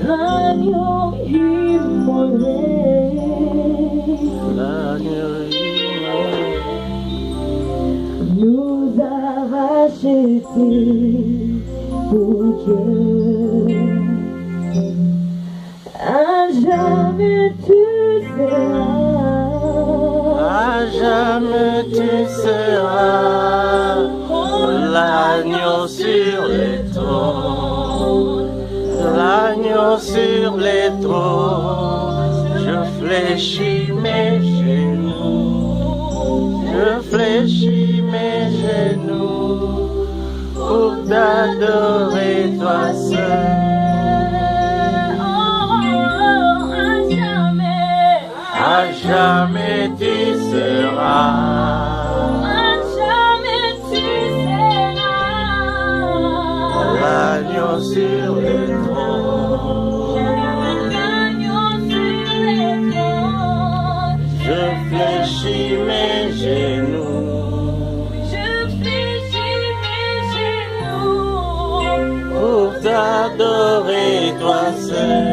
L'agneau immolé, nous a rachetés pour Dieu. À jamais tu seras, à jamais tu seras l'agneau sur les trônes, l'agneau sur les trônes. Je fléchis mes genoux, je fléchis mes genoux pour t'adorer toi seul. À jamais tu seras, à jamais tu seras l'agneau sur les trônes, l'agneau sur les trônes. je fléchis mes genoux, Je fléchis mes genoux pour t'adorer toi seul.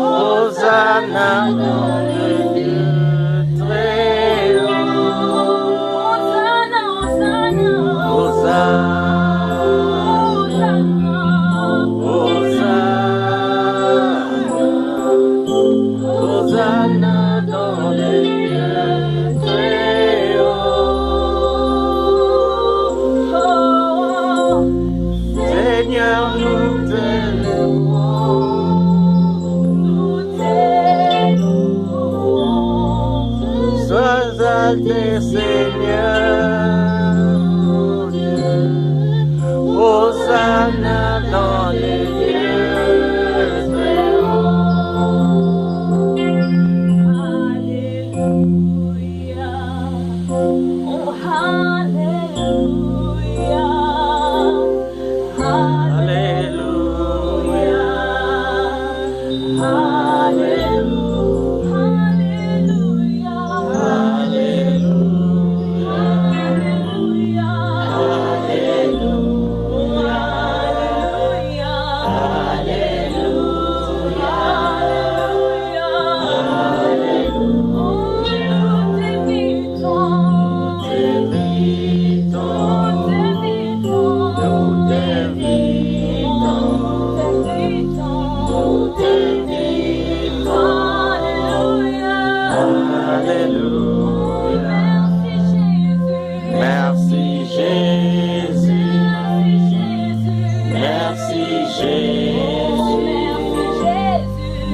Hosanna dans le lieu très haut. Hosanna, Hosanna, Hosanna dans le lieu très haut. Seigneur, nous te sois exalté, Seigneur, mon Dieu. Hosanna dans les lieux très hauts. Alléluia, oh Alléluia, Alléluia, Merci Jésus, merci Jésus,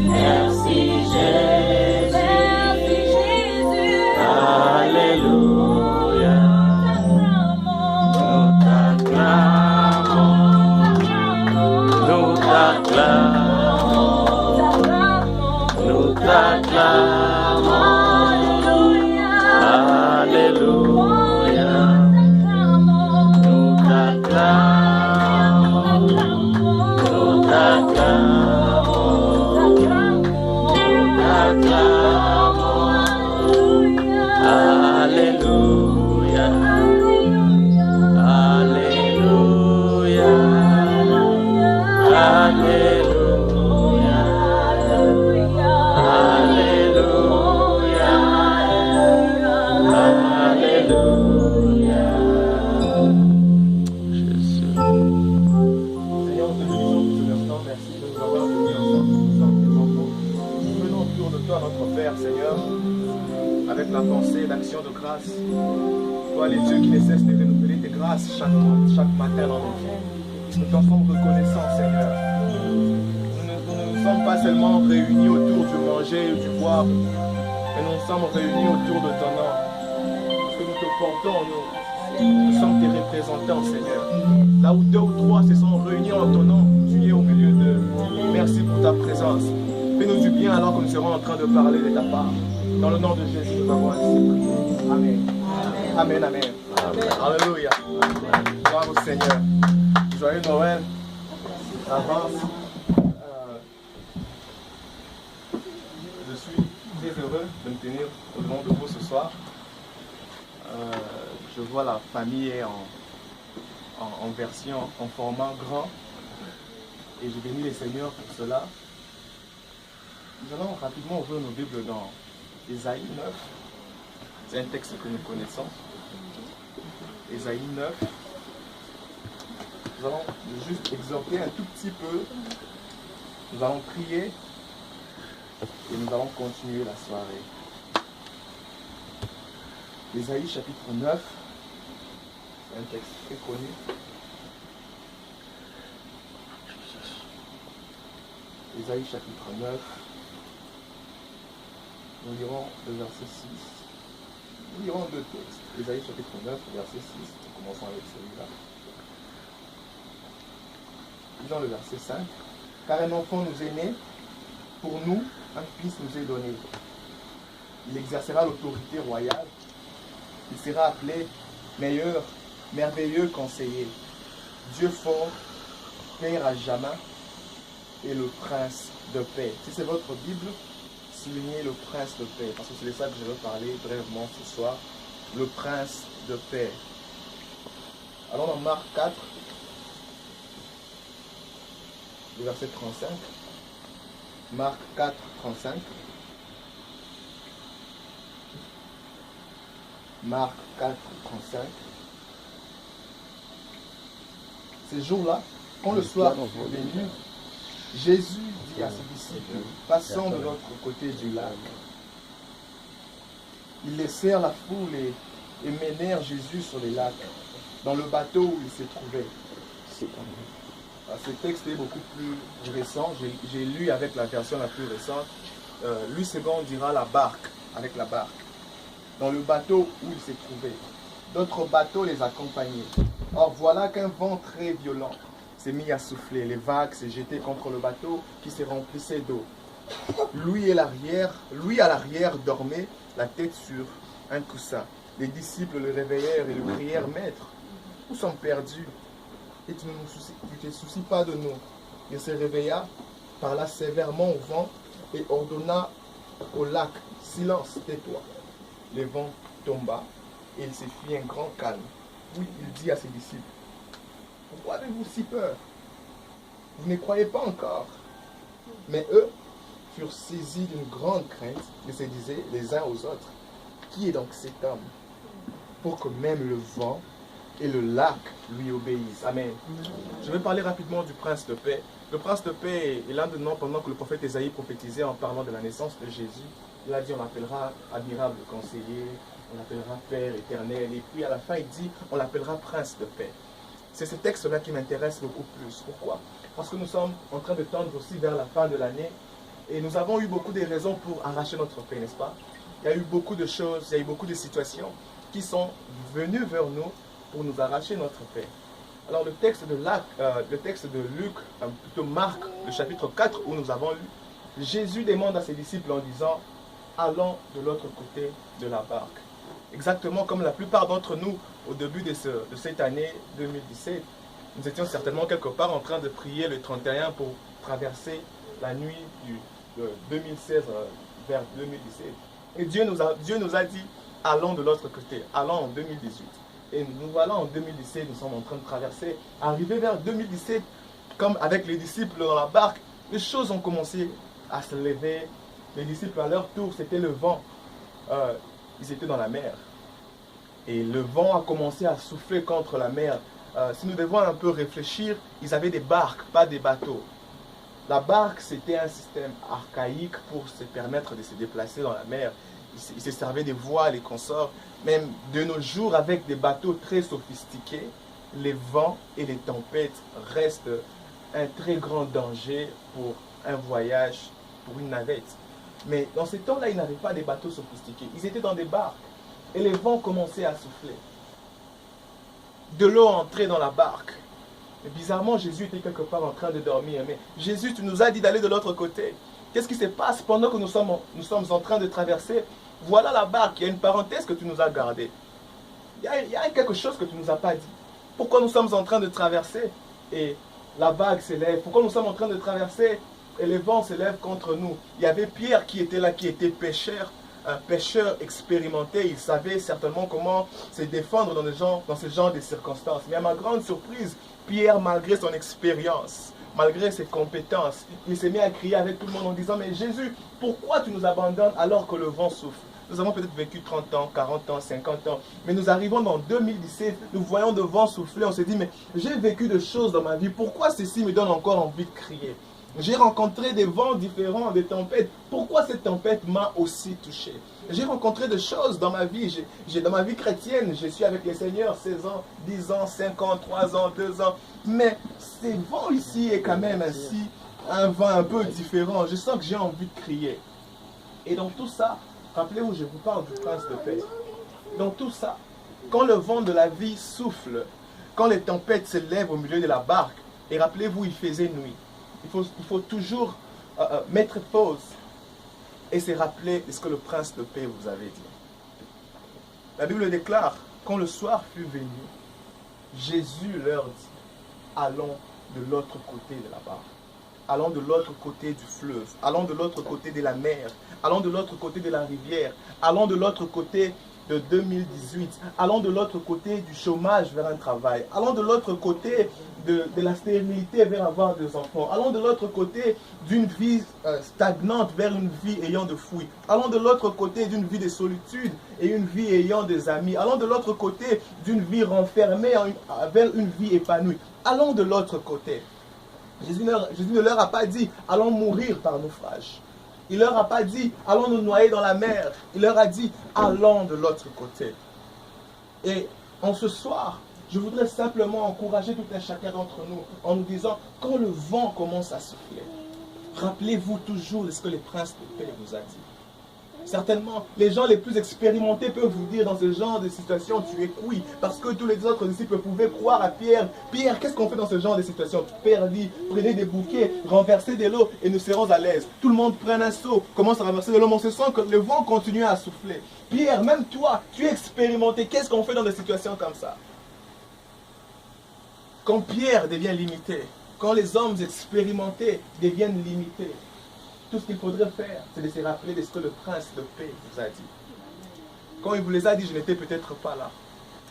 merci Jésus, Alléluia. Nous t'acclamons, nous t'acclamons, nous t'acclamons, Alléluia. Nous Alléluia, Alléluia, Alléluia, Alléluia. Jésus. Seigneur, nous te bénissons pour ce instant. Merci de nous avoir bénis ensemble. Nous sommes tes enfants. Nous venons autour de toi, notre Père, Seigneur, avec la pensée, l'action de grâce. Toi, les dieux qui ne cessent de renouveler tes grâces chaque matin dans nos vies. Nous t'en sommes reconnaissants, Seigneur. Nous ne sommes pas seulement réunis autour du manger ou du boire, mais nous sommes réunis autour de ton nom. Parce que nous te portons, nous sommes tes représentants, Seigneur. Là où deux ou trois se sont réunis en ton nom, tu es au milieu d'eux. Merci pour ta présence. Fais-nous du bien alors que nous serons en train de parler de ta part. Dans le nom de Jésus, nous avons ainsi prié. Amen. Amen, amen. Alléluia. Gloire au Seigneur. Joyeux Noël. Avance. très heureux de me tenir au devant de vous ce soir. Je vois la famille est en version, en format grand. Et je bénis les Seigneurs pour cela. Nous allons rapidement ouvrir nos Bibles dans Ésaïe 9. C'est un texte que nous connaissons. Ésaïe 9. Nous allons juste exhorter un tout petit peu. Nous allons prier et nous allons continuer la soirée. Ésaïe chapitre 9. C'est un texte très connu. Ésaïe chapitre 9. Nous lirons le verset 6. Nous lirons deux textes. Ésaïe chapitre 9, verset 6. Nous commençons avec celui-là. Lisons le verset 5. Car un enfant nous est né, pour nous, un fils nous est donné. Il exercera l'autorité royale. Il sera appelé meilleur, merveilleux conseiller, Dieu fort, Père à jamais, et le prince de paix. Si c'est votre Bible, soulignez le prince de paix, parce que c'est de ça que je veux parler brièvement ce soir. Le prince de paix. Allons dans Marc 4, le verset 35. Marc 4, 35. Marc 4, 35. Ces jours-là, quand le soir est venu, Jésus dit à ses disciples, passons de l'autre côté du lac. Ils laissèrent la foule et menèrent Jésus sur les lacs, dans le bateau où il se trouvait. Ce texte est beaucoup plus récent. J'ai lu avec la version la plus récente. Lui second dira la barque, avec la barque. Dans le bateau où il se trouvait. D'autres bateaux les accompagnaient. Or voilà qu'un vent très violent s'est mis à souffler. Les vagues s'est jetées contre le bateau qui se remplissait d'eau. Lui à l'arrière dormait, la tête sur un coussin. Les disciples le réveillèrent et lui crièrent, Maître, où sommes perdus? Et tu ne te soucies pas de nous. Il se réveilla, parla sévèrement au vent et ordonna au lac, silence, tais-toi. Le vent tomba et il se fit un grand calme. Puis il dit à ses disciples, pourquoi avez-vous si peur? Vous ne croyez pas encore? Mais eux furent saisis d'une grande crainte et se disaient les uns aux autres, qui est donc cet homme pour que même le vent et le lac lui obéissent? Amen. Je vais parler rapidement du prince de paix. Le prince de paix est l'un des noms pendant que le prophète Ésaïe prophétisait en parlant de la naissance de Jésus. Il a dit on l'appellera admirable conseiller, on l'appellera Père éternel, et puis à la fin il dit on l'appellera prince de paix. C'est ce texte-là qui m'intéresse beaucoup plus. Pourquoi? Parce que nous sommes en train de tendre aussi vers la fin de l'année et nous avons eu beaucoup de raisons pour arracher notre paix, n'est-ce pas? Il y a eu beaucoup de choses, il y a eu beaucoup de situations qui sont venues vers nous pour nous arracher notre paix. Alors le texte de Luc, plutôt Marc, le chapitre 4 où nous avons lu, Jésus demande à ses disciples en disant « Allons de l'autre côté de la barque ». Exactement comme la plupart d'entre nous au début de cette année 2017, nous étions certainement quelque part en train de prier le 31 pour traverser la nuit du 2016 vers 2017. Et Dieu nous a dit « Allons de l'autre côté, allons en 2018 ». Et nous voilà en 2017, nous sommes en train de traverser. Arrivé vers 2017, comme avec les disciples dans la barque, les choses ont commencé à se lever. Les disciples à leur tour, c'était le vent. Ils étaient dans la mer. Et le vent a commencé à souffler contre la mer. Si nous devons un peu réfléchir, ils avaient des barques, pas des bateaux. La barque, c'était un système archaïque pour se permettre de se déplacer dans la mer. Ils se servaient des voiles et consorts. Même de nos jours, avec des bateaux très sophistiqués, les vents et les tempêtes restent un très grand danger pour un voyage, pour une navette. Mais dans ces temps-là, ils n'avaient pas des bateaux sophistiqués. Ils étaient dans des barques. Et les vents commençaient à souffler. De l'eau entrait dans la barque. Et bizarrement, Jésus était quelque part en train de dormir. Mais Jésus, tu nous as dit d'aller de l'autre côté. Qu'est-ce qui se passe pendant que nous sommes en train de traverser? Voilà la barque. Il y a une parenthèse que tu nous as gardée. Il y a quelque chose que tu ne nous as pas dit. Pourquoi nous sommes en train de traverser et la vague s'élève? Pourquoi nous sommes en train de traverser et les vents s'élèvent contre nous. Il y avait Pierre qui était là, qui était pêcheur, un pêcheur expérimenté. Il savait certainement comment se défendre dans ce genre de circonstances. Mais à ma grande surprise, Pierre, malgré son expérience, malgré ses compétences, il s'est mis à crier avec tout le monde en disant « Mais Jésus, pourquoi tu nous abandonnes alors que le vent souffle ?» Nous avons peut-être vécu 30 ans, 40 ans, 50 ans, mais nous arrivons dans 2017, nous voyons le vent souffler, on se dit « Mais j'ai vécu des choses dans ma vie, pourquoi ceci me donne encore envie de crier ?» J'ai rencontré des vents différents, des tempêtes. Pourquoi cette tempête m'a aussi touché? J'ai rencontré des choses dans ma vie. Dans ma vie chrétienne, je suis avec le Seigneur 16 ans, 10 ans, 5 ans, 3 ans, 2 ans. Mais ces vents ici est quand même ainsi un vent un peu différent. Je sens que j'ai envie de crier. Et dans tout ça, rappelez-vous, je vous parle du prince de paix. Dans tout ça, quand le vent de la vie souffle, quand les tempêtes se lèvent au milieu de la barque, et rappelez-vous, il faisait nuit. Il faut toujours mettre pause et se rappeler de ce que le prince de paix vous avait dit. La Bible déclare, quand le soir fut venu, Jésus leur dit, allons de l'autre côté de la barque, allons de l'autre côté du fleuve, allons de l'autre côté de la mer, allons de l'autre côté de la rivière, allons de l'autre côté de 2018, allons de l'autre côté du chômage vers un travail, allons de l'autre côté de la stérilité vers avoir des enfants, allons de l'autre côté d'une vie stagnante vers une vie ayant de fruits, allons de l'autre côté d'une vie de solitude et une vie ayant des amis, allons de l'autre côté d'une vie renfermée vers une vie épanouie, allons de l'autre côté. Jésus ne leur a pas dit, allons mourir par naufrage. Il ne leur a pas dit, allons nous noyer dans la mer. Il leur a dit, allons de l'autre côté. Et en ce soir, je voudrais simplement encourager tout un chacun d'entre nous en nous disant, quand le vent commence à souffler, rappelez-vous toujours de ce que le prince de paix vous a dit. Certainement, les gens les plus expérimentés peuvent vous dire dans ce genre de situation, tu es cuit. Parce que tous les autres disciples pouvaient croire à Pierre. Pierre, qu'est-ce qu'on fait dans ce genre de situation? Pierre dit, prenez des bouquets, renversez de l'eau et nous serons à l'aise. Tout le monde prend un seau, commence à renverser de l'eau. On se sent que le vent continue à souffler. Pierre, même toi, tu es expérimenté. Qu'est-ce qu'on fait dans des situations comme ça? Quand Pierre devient limité, quand les hommes expérimentés deviennent limités, tout ce qu'il faudrait faire, c'est de se rappeler de ce que le prince de paix vous a dit. Quand il vous les a dit, je n'étais peut-être pas là.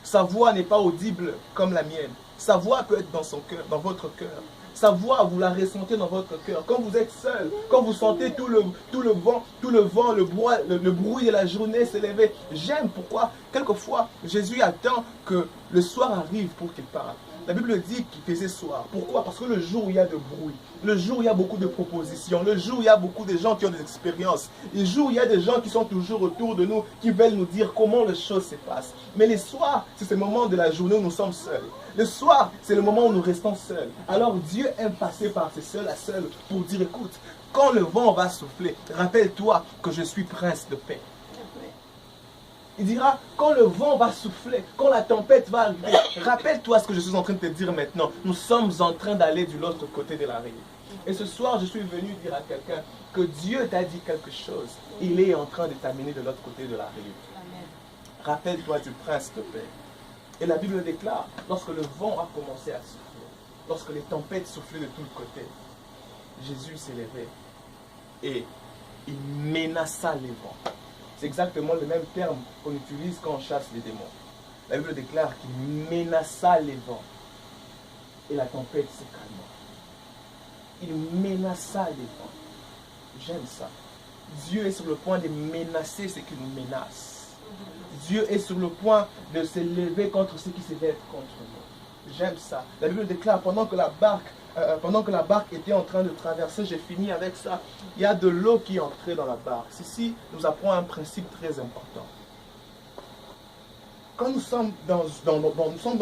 Sa voix n'est pas audible comme la mienne. Sa voix peut être dans son cœur, dans votre cœur. Sa voix, vous la ressentez dans votre cœur. Quand vous êtes seul, quand vous sentez tout le vent, le bruit de la journée s'élever. J'aime pourquoi, quelquefois, Jésus attend que le soir arrive pour qu'il parle. La Bible dit qu'il faisait soir. Pourquoi? Parce que le jour où il y a de bruit, le jour où il y a beaucoup de propositions, le jour où il y a beaucoup de gens qui ont des expériences, le jour où il y a des gens qui sont toujours autour de nous, qui veulent nous dire comment les choses se passent. Mais les soirs, c'est ce moment de la journée où nous sommes seuls. Le soir, c'est le moment où nous restons seuls. Alors Dieu aime passer par ces seuls à seuls pour dire, écoute, quand le vent va souffler, rappelle-toi que je suis prince de paix. Il dira, quand le vent va souffler, quand la tempête va arriver, rappelle-toi ce que je suis en train de te dire maintenant. Nous sommes en train d'aller de l'autre côté de la rive. Et ce soir, je suis venu dire à quelqu'un que Dieu t'a dit quelque chose. Il est en train de t'amener de l'autre côté de la rive. Rappelle-toi du prince de paix. Et la Bible déclare, lorsque le vent a commencé à souffler, lorsque les tempêtes soufflaient de tous les côtés, Jésus s'est levé et il menaça les vents. C'est exactement le même terme qu'on utilise quand on chasse les démons. La Bible déclare qu'il menaça les vents et la tempête se calma. Il menaça les vents. J'aime ça. Dieu est sur le point de menacer ce qui nous menace. Dieu est sur le point de se lever contre ceux qui se lèvent contre nous. J'aime ça. La Bible déclare pendant que la barque était en train de traverser, j'ai fini avec ça, il y a de l'eau qui est entrée dans la barque. Ceci nous apprend un principe très important. Quand nous sommes dans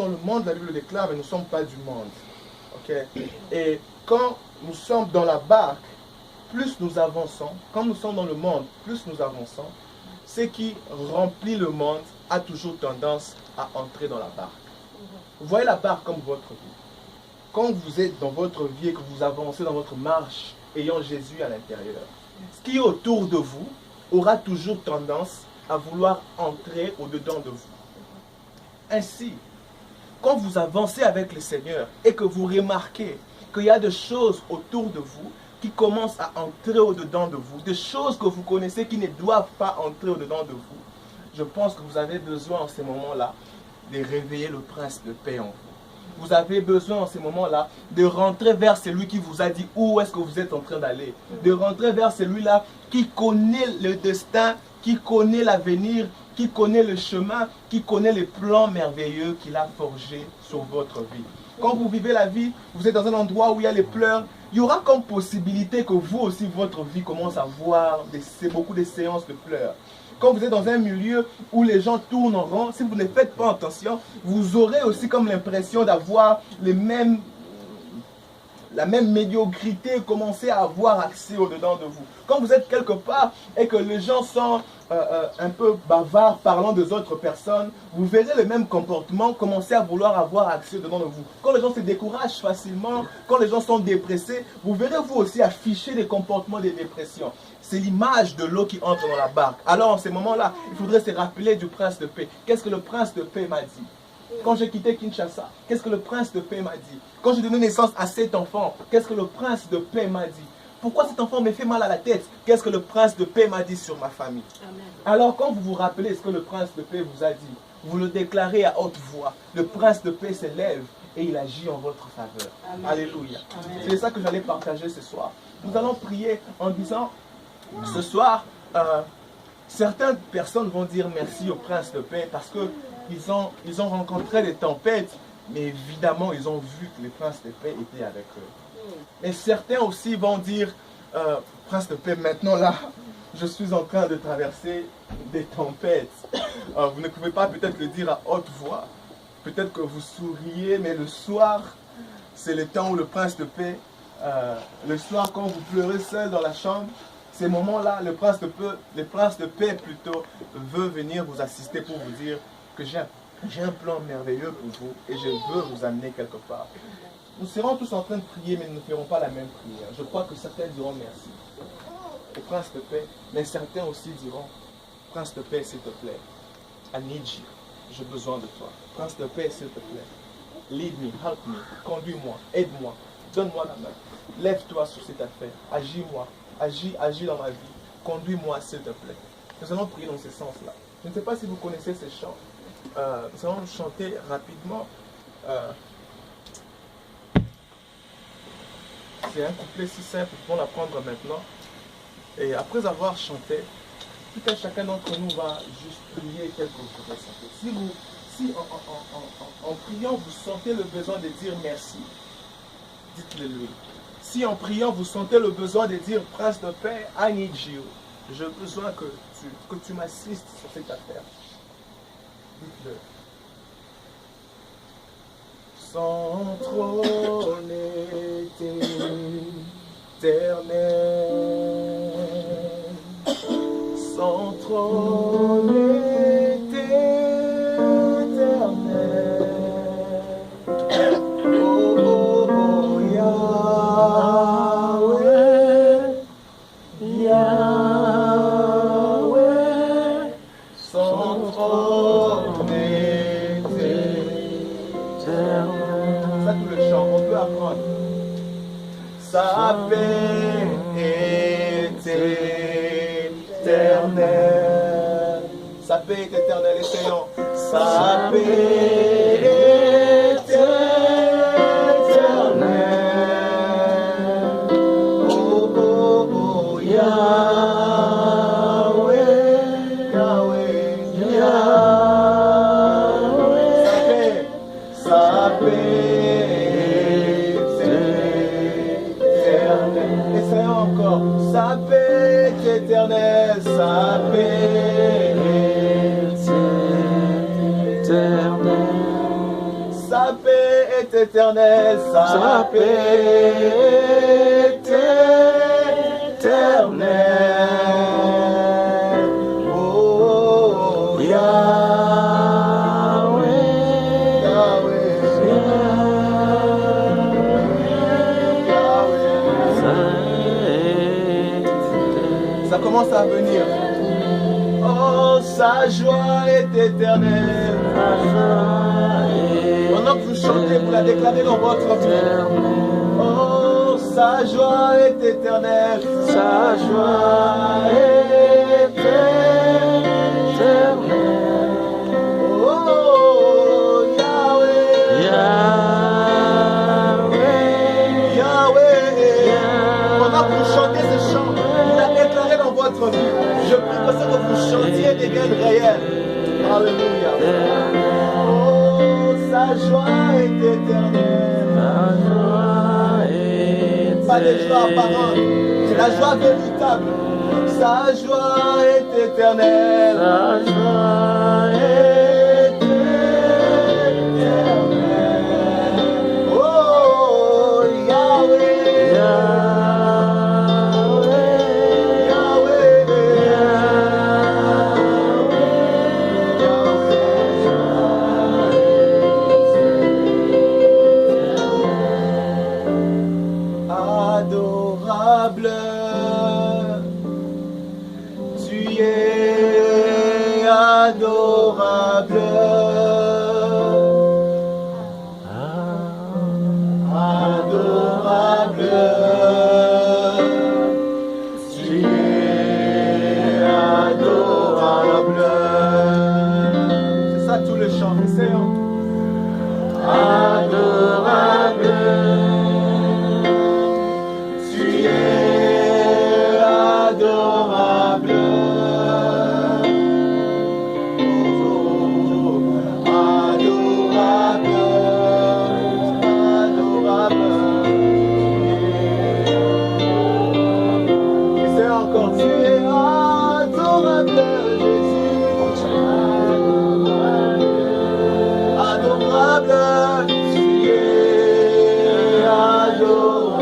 le monde, la Bible déclare, mais nous ne sommes pas du monde. Okay? Et quand nous sommes dans la barque, plus nous avançons. Quand nous sommes dans le monde, plus nous avançons. Ce qui remplit le monde a toujours tendance à entrer dans la barque. Vous voyez la barque comme votre vie. Quand vous êtes dans votre vie et que vous avancez dans votre marche, ayant Jésus à l'intérieur, ce qui est autour de vous aura toujours tendance à vouloir entrer au-dedans de vous. Ainsi, quand vous avancez avec le Seigneur et que vous remarquez qu'il y a des choses autour de vous qui commencent à entrer au-dedans de vous, des choses que vous connaissez qui ne doivent pas entrer au-dedans de vous. Je pense que vous avez besoin en ces moments-là de réveiller le prince de paix en vous. Vous avez besoin en ces moments-là de rentrer vers celui qui vous a dit où est-ce que vous êtes en train d'aller. De rentrer vers celui-là qui connaît le destin, qui connaît l'avenir, qui connaît le chemin, qui connaît les plans merveilleux qu'il a forgés sur votre vie. Quand vous vivez la vie, vous êtes dans un endroit où il y a les pleurs, il y aura comme possibilité que vous aussi, votre vie commence à voir beaucoup de séances de pleurs. Quand vous êtes dans un milieu où les gens tournent en rond, si vous ne faites pas attention, vous aurez aussi comme l'impression d'avoir la même médiocrité, commencer à avoir accès au-dedans de vous. Quand vous êtes quelque part et que les gens sont un peu bavards parlant des autres personnes, vous verrez le même comportement commencer à vouloir avoir accès au-dedans de vous. Quand les gens se découragent facilement, quand les gens sont dépressés, vous verrez vous aussi afficher des comportements de dépression. C'est l'image de l'eau qui entre dans la barque. Alors en ces moments-là, il faudrait se rappeler du prince de paix. Qu'est-ce que le prince de paix m'a dit? Quand j'ai quitté Kinshasa, qu'est-ce que le prince de paix m'a dit? Quand j'ai donné naissance à cet enfant, qu'est-ce que le prince de paix m'a dit? Pourquoi cet enfant me fait mal à la tête? Qu'est-ce que le prince de paix m'a dit sur ma famille? Amen. Alors quand vous vous rappelez ce que le prince de paix vous a dit, vous le déclarez à haute voix. Le prince de paix s'élève et il agit en votre faveur. Amen. Alléluia. C'est ça que j'allais partager ce soir. Nous allons prier en disant, ce soir, certaines personnes vont dire merci au prince de paix parce qu'ils ont rencontré des tempêtes, mais évidemment, ils ont vu que le prince de paix était avec eux. Et certains aussi vont dire, prince de paix, maintenant là, je suis en train de traverser des tempêtes. Vous ne pouvez pas peut-être le dire à haute voix. Peut-être que vous souriez, mais le soir, c'est le temps où le prince de paix, le soir quand vous pleurez seul dans la chambre, ces moments-là, le prince de paix plutôt veut venir vous assister pour vous dire que j'ai un plan merveilleux pour vous et je veux vous amener quelque part. Nous serons tous en train de prier, mais nous ne ferons pas la même prière. Je crois que certains diront merci au prince de paix, mais certains aussi diront, prince de paix, s'il te plaît, I need you. J'ai besoin de toi. Prince de paix, s'il te plaît, lead me, help me, conduis-moi, aide-moi, donne-moi la main. Lève-toi sur cette affaire, agis-moi, agis dans ma vie, conduis-moi, s'il te plaît. Nous allons prier dans ce sens-là. Je ne sais pas si vous connaissez ces chants. Nous allons chanter rapidement. C'est un couplet si simple, nous pouvons l'apprendre maintenant. Et après avoir chanté, tout un chacun d'entre nous va juste prier quelque chose. Si en priant vous sentez le besoin de dire merci, dites-le lui. Si en priant vous sentez le besoin de dire prince de paix, I need you, j'ai besoin que tu m'assistes sur cette affaire. Dites-le. Son trône est éternel, son trône est éternel. Oh, oh, oh, Yahweh, Yahweh, son trône est éternel. Ça, tout le chant, on peut apprendre. Sa paix est éternelle. Sa paix est éternelle, essayons. Sa paix est éternelle. Oh, oh, oh, Yahweh, Yahweh, Yahweh. Sa paix. Essayons encore. Sa paix est éternelle, sa paix est éternelle. Sa paix est éternelle, sa paix est éternelle. Oh, oh, Yahweh, Yahweh, ça commence à venir. Oh, sa joie est éternelle. Pendant que vous chantez, vous la déclarez dans votre vie. Oh, sa joie est éternelle. Sa joie est éternelle. Oh, Yahweh. Yahweh. Yahweh. Pendant que vous chantez ce chant, il a déclaré dans votre vie. Je prie que ce que vous chantiez devienne réel. Alléluia. Oh, sa joie est éternelle. Pas de joie apparente, c'est la joie véritable. Sa joie est éternelle. Sa joie est éternelle. Oh, Yahweh. Adorable, tu es adorable. Adorable, tu es adorable. C'est ça tout le chant, essayons. Adorable. Adorable, c'est encore tu es adorable, Jésus. Adorable, tu es adorable.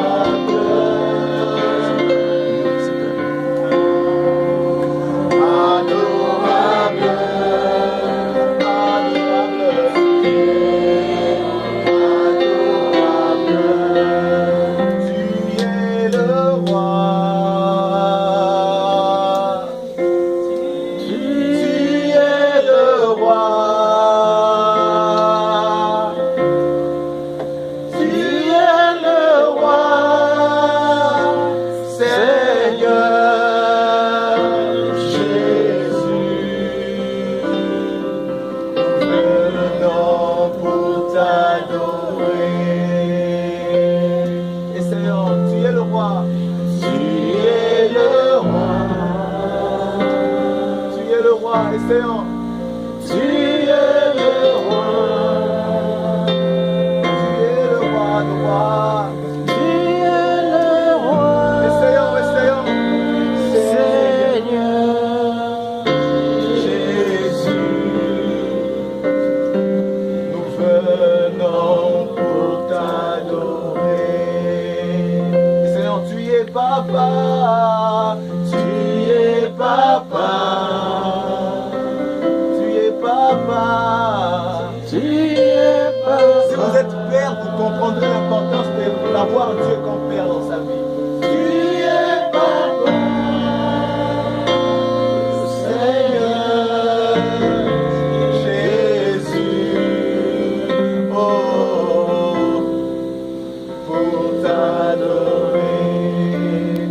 Essayons. Tu es le roi. Tu es le roi de rois. Tu es le roi. Essayons, essayons. Seigneur Jésus, nous venons pour t'adorer. Essayons, tu es papa. Tu es papa. Si vous êtes père, vous comprendrez l'importance d'avoir Dieu comme père dans sa vie.